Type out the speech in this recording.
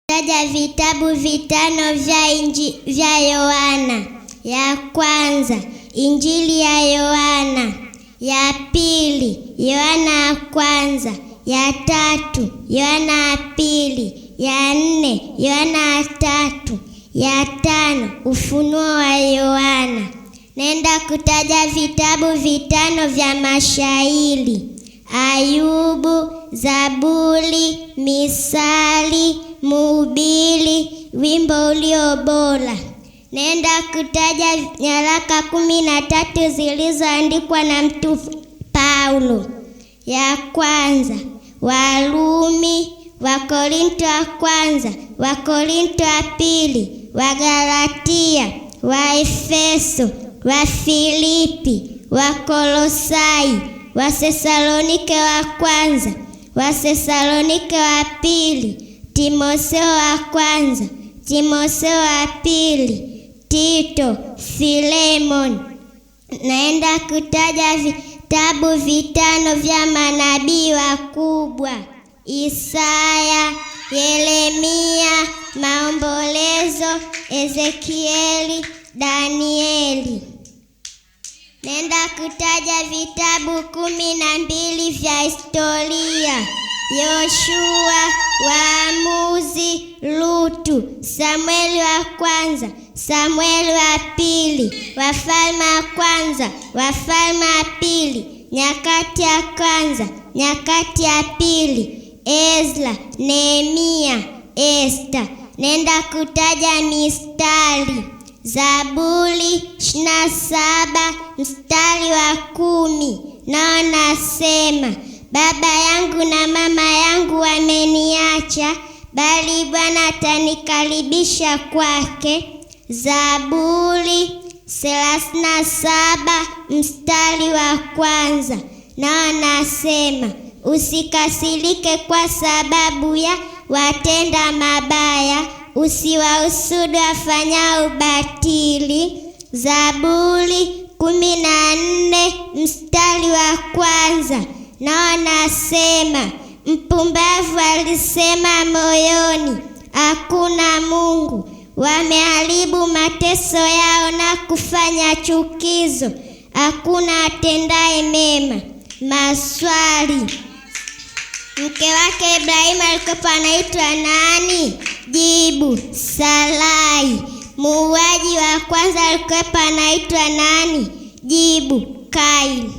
Taja vitabu vitano vya Yohana. Ya kwanza, Injili ya Yohana. Ya pili, Yohana ya kwanza. Ya tatu, Yohana ya pili. Ya nne, Yohana ya tatu. Ya tano, Ufunuo wa Yohana. Naenda kutaja vitabu vitano vya mashairi: Ayubu, Zaburi, Misali, Mhubiri, Wimbo Ulio Bora. Naenda kutaja nyaraka 13 zilizoandikwa na Mtume Paulo. Ya kwanza, Warumi, Wakorinto wa kwanza, Wakorinto wa pili, Wagalatia, Waefeso, Wafilipi, Wakolosai, Wathesalonike wa kwanza, Wathesalonike wa pili, Timotheo wa kwanza, Timotheo wa pili, Tito, Filemoni. Naenda kutaja vitabu vitano vya manabii wakubwa: Isaya, Yeremia, Maombolezo, Ezekieli, Danieli. Naenda kutaja vitabu 12 vya historia: Yoshua, Waamuzi, Rutu, Samueli wa kwanza, Samueli wa pili, Wafalme wa kwanza, Wafalme wa pili, Nyakati ya kwanza, Nyakati ya pili, Ezra, Nehemia, Esta. Nenda kutaja mistari: Zaburi 27 mstari wa 10, nao nasema: Baba yangu na mama yangu wameniacha, bali Bwana atanikaribisha kwake. Zaburi 37 mstari wa 1, nao nasema: Usikasirike kwa sababu ya watenda mabaya, usiwahusudu wafanyao ubatili. Zaburi 14 mstari wa 1, nao nasema: Mpumbavu alisema moyoni, hakuna Mungu. Wameharibu mateso yao na kufanya chukizo, hakuna atendaye mema. Maswali: mke wake Ibrahimu alikuwa anaitwa nani? Jibu: Sarai. Muuaji wa kwanza alikuwa anaitwa nani? Jibu: Kaini.